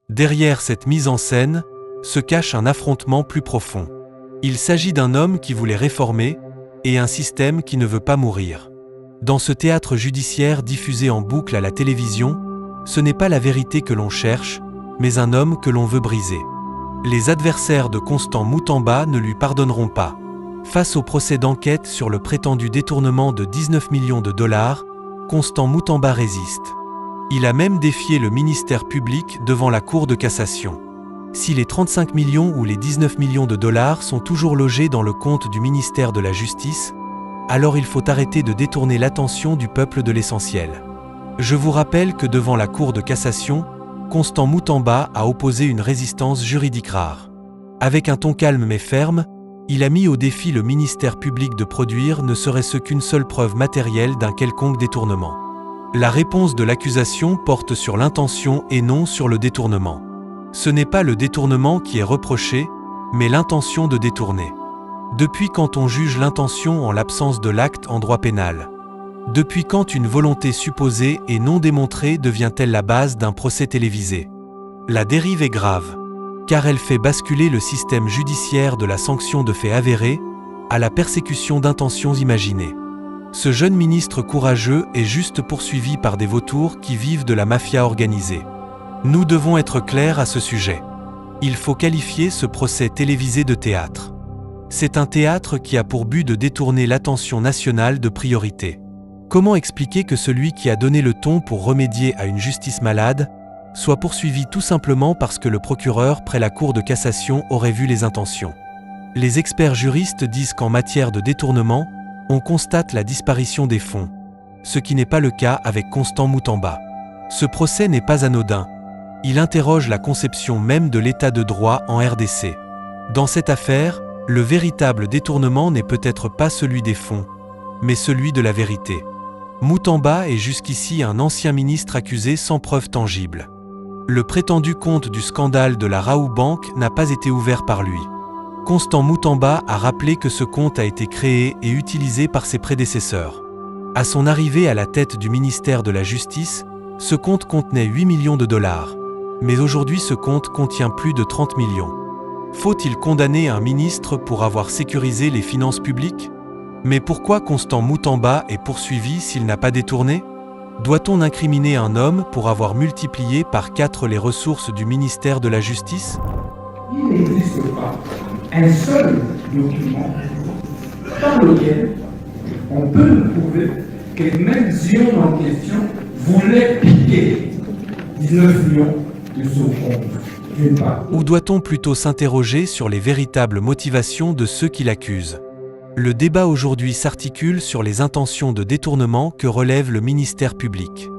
Derrière cette mise en scène, se cache un affrontement plus profond. Il s'agit d'un homme qui voulait réformer, et un système qui ne veut pas mourir. Dans ce théâtre judiciaire diffusé en boucle à la télévision, ce n'est pas la vérité que l'on cherche, mais un homme que l'on veut briser. Les adversaires de Constant Moutamba ne lui pardonneront pas. Face au procès d'enquête sur le prétendu détournement de 19 millions de dollars, Constant Moutamba résiste. Il a même défié le ministère public devant la Cour de cassation. Si les 35 millions ou les 19 millions de dollars sont toujours logés dans le compte du ministère de la Justice, alors il faut arrêter de détourner l'attention du peuple de l'essentiel. Je vous rappelle que devant la Cour de cassation, Constant Moutamba a opposé une résistance juridique rare. Avec un ton calme mais ferme, il a mis au défi le ministère public de produire ne serait-ce qu'une seule preuve matérielle d'un quelconque détournement. La réponse de l'accusation porte sur l'intention et non sur le détournement. Ce n'est pas le détournement qui est reproché, mais l'intention de détourner. Depuis quand on juge l'intention en l'absence de l'acte en droit pénal? Depuis quand une volonté supposée et non démontrée devient-elle la base d'un procès télévisé? La dérive est grave, car elle fait basculer le système judiciaire de la sanction de faits avérés à la persécution d'intentions imaginées. Ce jeune ministre courageux est juste poursuivi par des vautours qui vivent de la mafia organisée. Nous devons être clairs à ce sujet. Il faut qualifier ce procès télévisé de théâtre. C'est un théâtre qui a pour but de détourner l'attention nationale de priorité. Comment expliquer que celui qui a donné le ton pour remédier à une justice malade soit poursuivi tout simplement parce que le procureur près la Cour de cassation aurait vu les intentions? Les experts juristes disent qu'en matière de détournement, on constate la disparition des fonds, ce qui n'est pas le cas avec Constant Moutamba. Ce procès n'est pas anodin. Il interroge la conception même de l'état de droit en RDC. Dans cette affaire, le véritable détournement n'est peut-être pas celui des fonds, mais celui de la vérité. Moutamba est jusqu'ici un ancien ministre accusé sans preuve tangible. Le prétendu compte du scandale de la Raobank n'a pas été ouvert par lui. Constant Moutamba a rappelé que ce compte a été créé et utilisé par ses prédécesseurs. À son arrivée à la tête du ministère de la Justice, ce compte contenait 8 millions de dollars. Mais aujourd'hui ce compte contient plus de 30 millions. Faut-il condamner un ministre pour avoir sécurisé les finances publiques? Mais pourquoi Constant Moutamba est poursuivi s'il n'a pas détourné? Doit-on incriminer un homme pour avoir multiplié par 4 les ressources du ministère de la Justice? Il n'existe pas un seul document par lequel on peut nous prouver que les mêmes hommes en question voulaient piquer 19 millions de son compte. Ou doit-on plutôt s'interroger sur les véritables motivations de ceux qui l'accusent? Le débat aujourd'hui s'articule sur les intentions de détournement que relève le ministère public.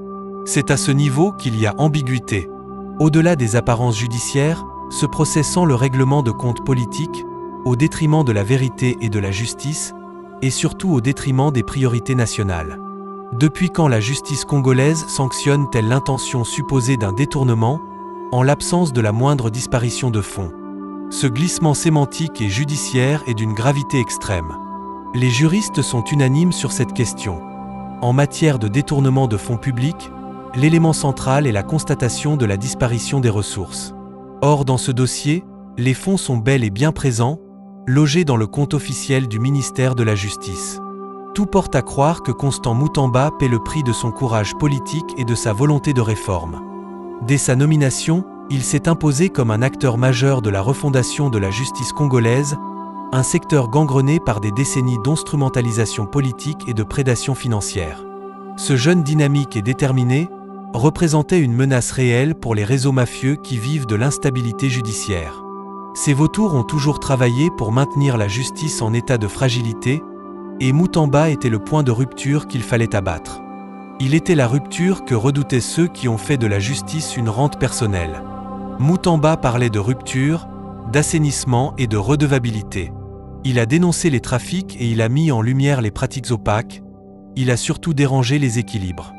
C'est à ce niveau qu'il y a ambiguïté. Au-delà des apparences judiciaires, ce procès sent le règlement de comptes politiques, au détriment de la vérité et de la justice, et surtout au détriment des priorités nationales. Depuis quand la justice congolaise sanctionne-t-elle l'intention supposée d'un détournement, en l'absence de la moindre disparition de fonds? Ce glissement sémantique et judiciaire est d'une gravité extrême. Les juristes sont unanimes sur cette question. En matière de détournement de fonds publics, l'élément central est la constatation de la disparition des ressources. Or, dans ce dossier, les fonds sont bel et bien présents, logés dans le compte officiel du ministère de la Justice. Tout porte à croire que Constant Moutamba paie le prix de son courage politique et de sa volonté de réforme. Dès sa nomination, il s'est imposé comme un acteur majeur de la refondation de la justice congolaise, un secteur gangrené par des décennies d'instrumentalisation politique et de prédation financière. Ce jeune dynamique et déterminé représentait une menace réelle pour les réseaux mafieux qui vivent de l'instabilité judiciaire. Ces vautours ont toujours travaillé pour maintenir la justice en état de fragilité, et Moutamba était le point de rupture qu'il fallait abattre. Il était la rupture que redoutaient ceux qui ont fait de la justice une rente personnelle. Moutamba parlait de rupture, d'assainissement et de redevabilité. Il a dénoncé les trafics et il a mis en lumière les pratiques opaques. Il a surtout dérangé les équilibres.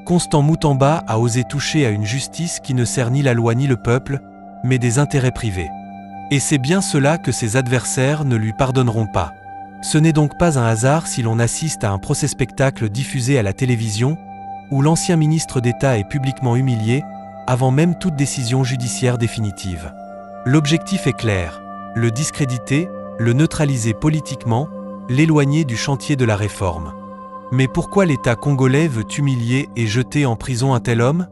Constant Moutamba a osé toucher à une justice qui ne sert ni la loi ni le peuple, mais des intérêts privés. Et c'est bien cela que ses adversaires ne lui pardonneront pas. Ce n'est donc pas un hasard si l'on assiste à un procès-spectacle diffusé à la télévision, où l'ancien ministre d'État est publiquement humilié, avant même toute décision judiciaire définitive. L'objectif est clair, le discréditer, le neutraliser politiquement, l'éloigner du chantier de la réforme. Mais pourquoi l'État congolais veut humilier et jeter en prison un tel homme ?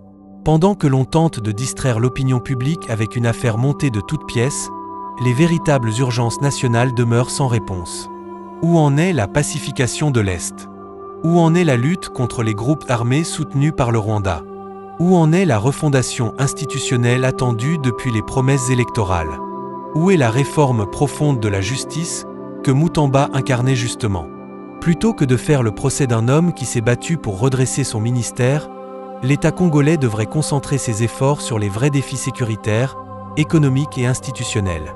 Pendant que l'on tente de distraire l'opinion publique avec une affaire montée de toutes pièces, les véritables urgences nationales demeurent sans réponse. Où en est la pacification de l'Est ? Où en est la lutte contre les groupes armés soutenus par le Rwanda ? Où en est la refondation institutionnelle attendue depuis les promesses électorales ? Où est la réforme profonde de la justice que Mutamba incarnait justement ? Plutôt que de faire le procès d'un homme qui s'est battu pour redresser son ministère, l'État congolais devrait concentrer ses efforts sur les vrais défis sécuritaires, économiques et institutionnels.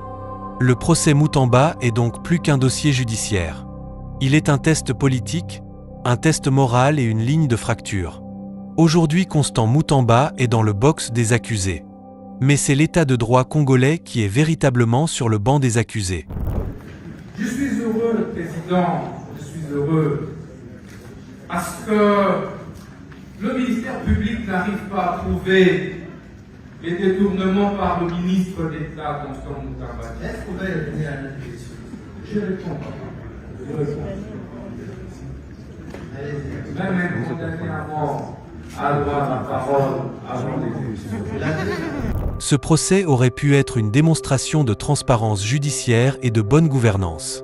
Le procès Mutamba est donc plus qu'un dossier judiciaire. Il est un test politique, un test moral et une ligne de fracture. Aujourd'hui, Constant Mutamba est dans le box des accusés. Mais c'est l'État de droit congolais qui est véritablement sur le banc des accusés. Je suis heureux, Président, je suis heureux parce que le ministère public n'arrive pas à prouver les détournements par le ministre d'État, Constant Mutamba. Est-ce qu'on va répondre à notre question ? Je réponds, papa. Je réponds. Même condamné à mort a droit à la parole avant l'exécution. Ce procès aurait pu être une démonstration de transparence judiciaire et de bonne gouvernance.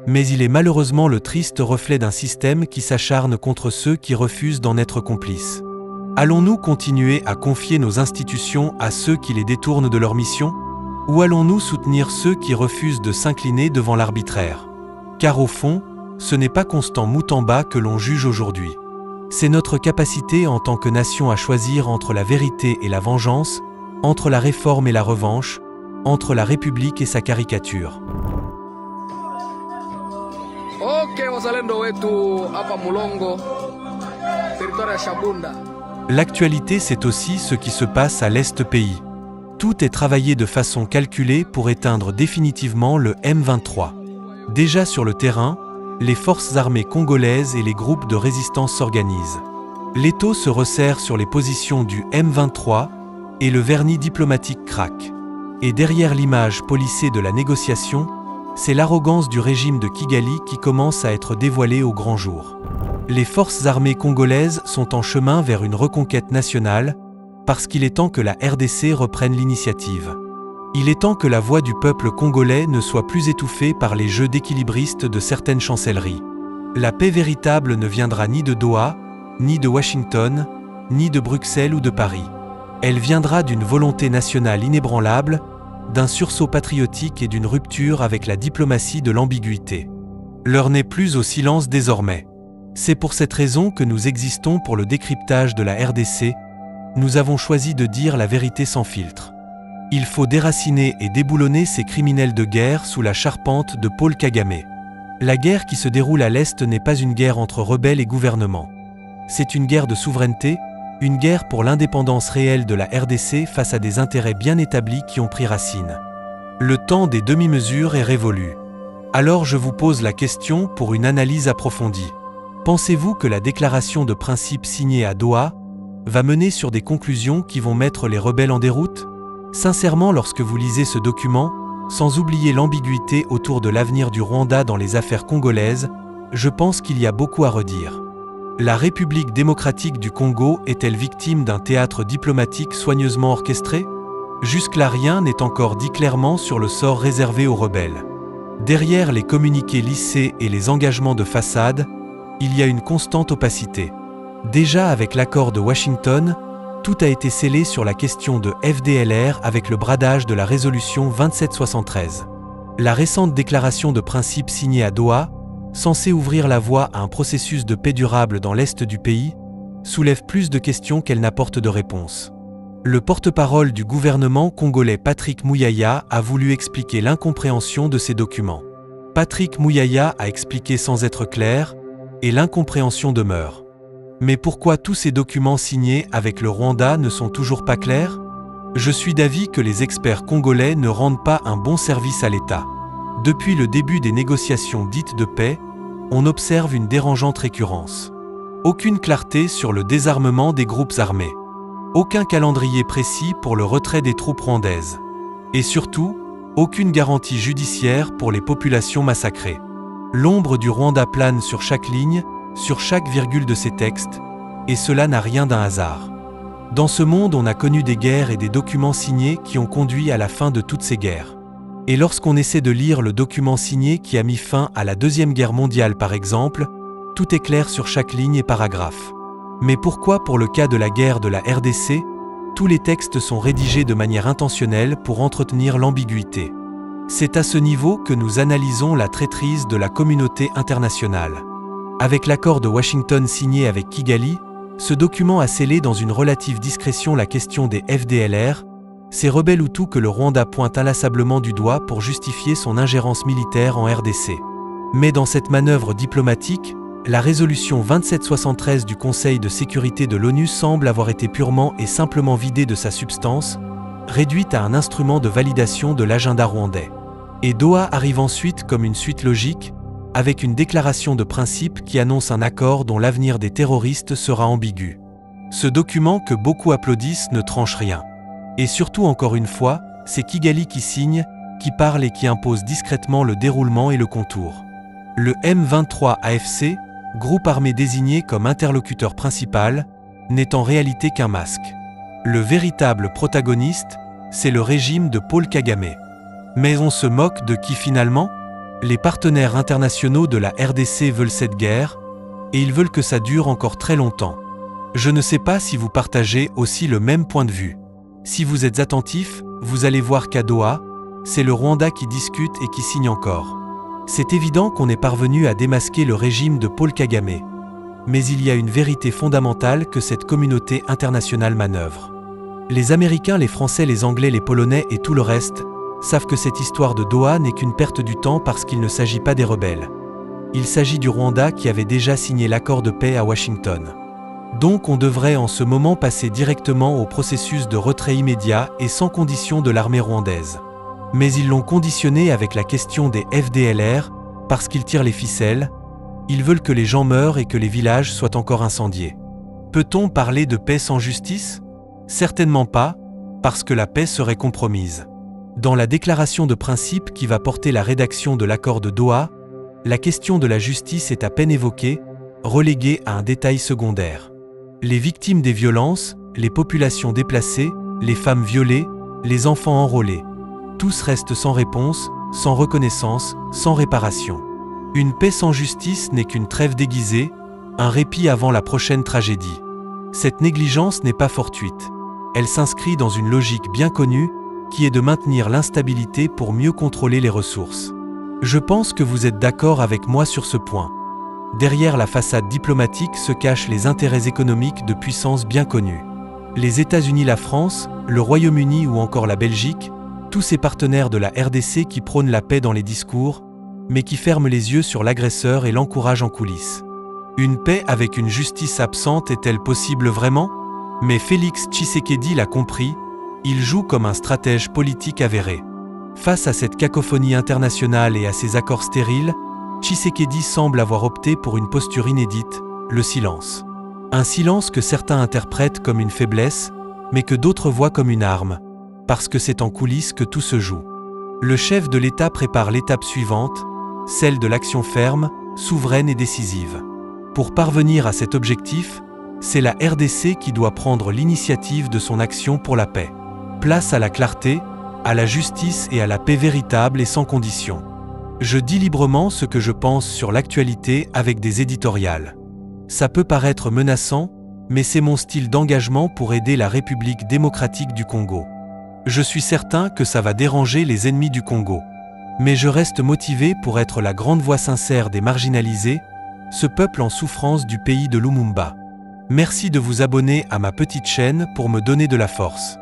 Mais il est malheureusement le triste reflet d'un système qui s'acharne contre ceux qui refusent d'en être complices. Allons-nous continuer à confier nos institutions à ceux qui les détournent de leur mission ? Ou allons-nous soutenir ceux qui refusent de s'incliner devant l'arbitraire ? Car au fond, ce n'est pas Constant Mutamba que l'on juge aujourd'hui. C'est notre capacité en tant que nation à choisir entre la vérité et la vengeance, entre la réforme et la revanche, entre la République et sa caricature. L'actualité, c'est aussi ce qui se passe à l'Est pays. Tout est travaillé de façon calculée pour éteindre définitivement le M23. Déjà sur le terrain, les forces armées congolaises et les groupes de résistance s'organisent. L'étau se resserre sur les positions du M23 et le vernis diplomatique craque. Et derrière l'image policée de la négociation, c'est l'arrogance du régime de Kigali qui commence à être dévoilée au grand jour. Les forces armées congolaises sont en chemin vers une reconquête nationale, parce qu'il est temps que la RDC reprenne l'initiative. Il est temps que la voix du peuple congolais ne soit plus étouffée par les jeux d'équilibristes de certaines chancelleries. La paix véritable ne viendra ni de Doha, ni de Washington, ni de Bruxelles ou de Paris. Elle viendra d'une volonté nationale inébranlable, d'un sursaut patriotique et d'une rupture avec la diplomatie de l'ambiguïté. L'heure n'est plus au silence désormais. C'est pour cette raison que nous existons pour le décryptage de la RDC. Nous avons choisi de dire la vérité sans filtre. Il faut déraciner et déboulonner ces criminels de guerre sous la charpente de Paul Kagame. La guerre qui se déroule à l'Est n'est pas une guerre entre rebelles et gouvernements. C'est une guerre de souveraineté, une guerre pour l'indépendance réelle de la RDC face à des intérêts bien établis qui ont pris racine. Le temps des demi-mesures est révolu. Alors je vous pose la question pour une analyse approfondie. Pensez-vous que la déclaration de principe signée à Doha va mener sur des conclusions qui vont mettre les rebelles en déroute ? Sincèrement, lorsque vous lisez ce document, sans oublier l'ambiguïté autour de l'avenir du Rwanda dans les affaires congolaises, je pense qu'il y a beaucoup à redire. La République démocratique du Congo est-elle victime d'un théâtre diplomatique soigneusement orchestré ? Jusque-là, rien n'est encore dit clairement sur le sort réservé aux rebelles. Derrière les communiqués lissés et les engagements de façade, il y a une constante opacité. Déjà avec l'accord de Washington, tout a été scellé sur la question de FDLR avec le bradage de la résolution 2773. La récente déclaration de principe signée à Doha, censée ouvrir la voie à un processus de paix durable dans l'Est du pays, soulève plus de questions qu'elle n'apporte de réponses. Le porte-parole du gouvernement congolais Patrick Muyaya a voulu expliquer l'incompréhension de ces documents. Patrick Muyaya a expliqué sans être clair, et l'incompréhension demeure. Mais pourquoi tous ces documents signés avec le Rwanda ne sont toujours pas clairs ? Je suis d'avis que les experts congolais ne rendent pas un bon service à l'État. Depuis le début des négociations dites de paix, on observe une dérangeante récurrence. Aucune clarté sur le désarmement des groupes armés. Aucun calendrier précis pour le retrait des troupes rwandaises. Et surtout, aucune garantie judiciaire pour les populations massacrées. L'ombre du Rwanda plane sur chaque ligne, sur chaque virgule de ces textes, et cela n'a rien d'un hasard. Dans ce monde, on a connu des guerres et des documents signés qui ont conduit à la fin de toutes ces guerres. Et lorsqu'on essaie de lire le document signé qui a mis fin à la Deuxième Guerre mondiale par exemple, tout est clair sur chaque ligne et paragraphe. Mais pourquoi pour le cas de la guerre de la RDC, tous les textes sont rédigés de manière intentionnelle pour entretenir l'ambiguïté? C'est à ce niveau que nous analysons la traîtrise de la communauté internationale. Avec l'accord de Washington signé avec Kigali, ce document a scellé dans une relative discrétion la question des FDLR, ces rebelles Hutus que le Rwanda pointe inlassablement du doigt pour justifier son ingérence militaire en RDC. Mais dans cette manœuvre diplomatique, la résolution 2773 du Conseil de sécurité de l'ONU semble avoir été purement et simplement vidée de sa substance, réduite à un instrument de validation de l'agenda rwandais. Et Doha arrive ensuite comme une suite logique, avec une déclaration de principe qui annonce un accord dont l'avenir des terroristes sera ambigu. Ce document que beaucoup applaudissent ne tranche rien. Et surtout encore une fois, c'est Kigali qui signe, qui parle et qui impose discrètement le déroulement et le contour. Le M23 AFC, groupe armé désigné comme interlocuteur principal, n'est en réalité qu'un masque. Le véritable protagoniste, c'est le régime de Paul Kagame. Mais on se moque de qui finalement? Les partenaires internationaux de la RDC veulent cette guerre, et ils veulent que ça dure encore très longtemps. Je ne sais pas si vous partagez aussi le même point de vue. Si vous êtes attentif, vous allez voir qu'à Doha, c'est le Rwanda qui discute et qui signe encore. C'est évident qu'on est parvenu à démasquer le régime de Paul Kagame. Mais il y a une vérité fondamentale que cette communauté internationale manœuvre. Les Américains, les Français, les Anglais, les Polonais et tout le reste savent que cette histoire de Doha n'est qu'une perte du temps parce qu'il ne s'agit pas des rebelles. Il s'agit du Rwanda qui avait déjà signé l'accord de paix à Washington. Donc on devrait en ce moment passer directement au processus de retrait immédiat et sans condition de l'armée rwandaise. Mais ils l'ont conditionné avec la question des FDLR, parce qu'ils tirent les ficelles, ils veulent que les gens meurent et que les villages soient encore incendiés. Peut-on parler de paix sans justice? Certainement pas, parce que la paix serait compromise. Dans la déclaration de principe qui va porter la rédaction de l'accord de Doha, la question de la justice est à peine évoquée, reléguée à un détail secondaire. Les victimes des violences, les populations déplacées, les femmes violées, les enfants enrôlés. Tous restent sans réponse, sans reconnaissance, sans réparation. Une paix sans justice n'est qu'une trêve déguisée, un répit avant la prochaine tragédie. Cette négligence n'est pas fortuite. Elle s'inscrit dans une logique bien connue, qui est de maintenir l'instabilité pour mieux contrôler les ressources. Je pense que vous êtes d'accord avec moi sur ce point. Derrière la façade diplomatique se cachent les intérêts économiques de puissances bien connues. Les États-Unis, la France, le Royaume-Uni ou encore la Belgique, tous ces partenaires de la RDC qui prônent la paix dans les discours, mais qui ferment les yeux sur l'agresseur et l'encouragent en coulisses. Une paix avec une justice absente est-elle possible vraiment? Mais Félix Tshisekedi l'a compris, il joue comme un stratège politique avéré. Face à cette cacophonie internationale et à ces accords stériles, Tshisekedi semble avoir opté pour une posture inédite, le silence. Un silence que certains interprètent comme une faiblesse, mais que d'autres voient comme une arme, parce que c'est en coulisses que tout se joue. Le chef de l'État prépare l'étape suivante, celle de l'action ferme, souveraine et décisive. Pour parvenir à cet objectif, c'est la RDC qui doit prendre l'initiative de son action pour la paix. Place à la clarté, à la justice et à la paix véritable et sans condition. Je dis librement ce que je pense sur l'actualité avec des éditoriales. Ça peut paraître menaçant, mais c'est mon style d'engagement pour aider la République démocratique du Congo. Je suis certain que ça va déranger les ennemis du Congo. Mais je reste motivé pour être la grande voix sincère des marginalisés, ce peuple en souffrance du pays de Lumumba. Merci de vous abonner à ma petite chaîne pour me donner de la force.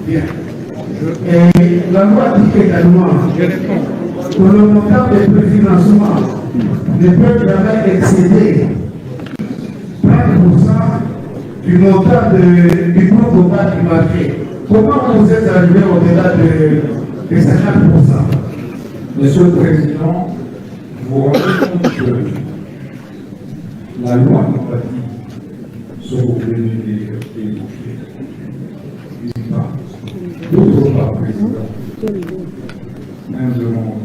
Bien. Et la loi dit également que le montant des préfinancements ne peut jamais excéder 30% du montant du coût global du marché. Comment vous êtes arrivé au-delà de 50%? Monsieur le Président, vous vous rendez compte que la loi n'a pas dit ce revenu des boursiers. D'une part. D'autre part, président, humblement,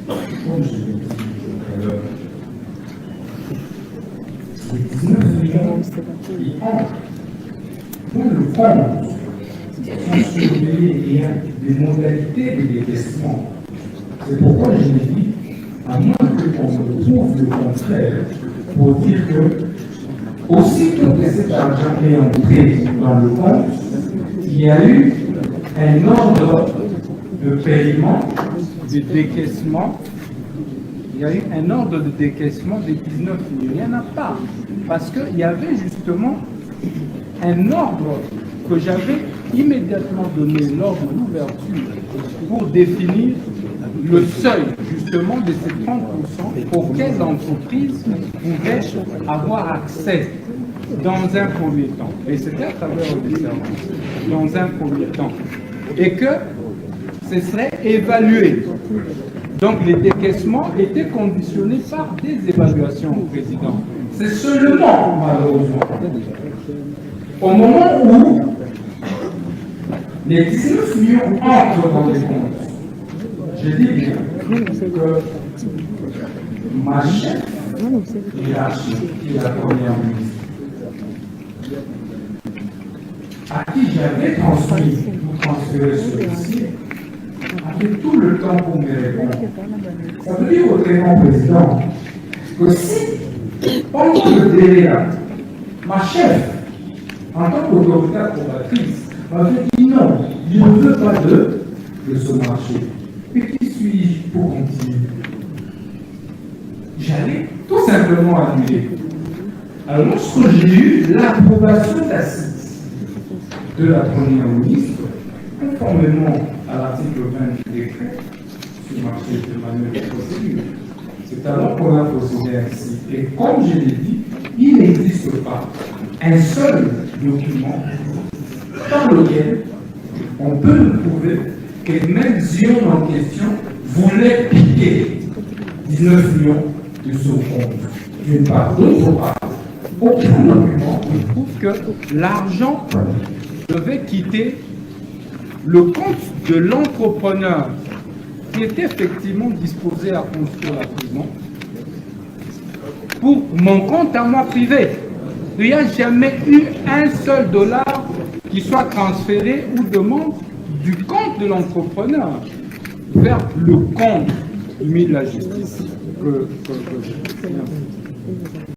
comme je l'ai dit tout à l'heure, les 19 millions qui entrent dans le compte sont surveillés et il y a des modalités de décaissement. C'est pourquoi je l'ai dit, à moins qu'on me trouve le contraire, pour dire que, aussitôt que cet argent est entré dans le compte, il y a eu un ordre de paiement, de décaissement. Il y a eu un ordre de décaissement des 19 millions. Il n'y en a pas. Parce qu'il y avait justement un ordre que j'avais immédiatement donné lors de l'ouverture pour définir le seuil justement de ces 30% auxquels l'entreprise pouvait avoir accès dans un premier temps. Et c'était à travers le services, dans un premier temps. Et que ce serait évalué. Donc les décaissements étaient conditionnés par des évaluations au président. C'est seulement, malheureusement, au moment où les 19 millions entrent dans les comptes, je dis bien que ma chef hiérarchique, qui est la première ministre, à qui j'avais transféré ce dossier, avait tout le temps pour me répondre. Ça veut dire autrement, président, que si, pendant le délai là, ma chef, en tant qu'autorité approbatrice, m'avait dit non, je ne veux pas de ce marché. Et qui suis-je pour continuer? J'allais tout simplement annuler. Alors, lorsque j'ai eu l'approbation tacite de la première ministre, conformément à l'article 20 du décret sur le marché de manuel de procédure, c'est alors qu'on a procédé ainsi. Et comme je l'ai dit, il n'existe pas un seul document par lequel on peut nous prouver que même Zion en question voulait piquer 19 millions de son compte. D'une part, d'autre part, aucun document ne prouve que l'argent devait quitter le compte de l'entrepreneur qui est effectivement disposé à construire la prison pour mon compte à moi privé. Il n'y a jamais eu un seul dollar qui soit transféré ou demande du compte de l'entrepreneur vers le compte du ministre de la Justice.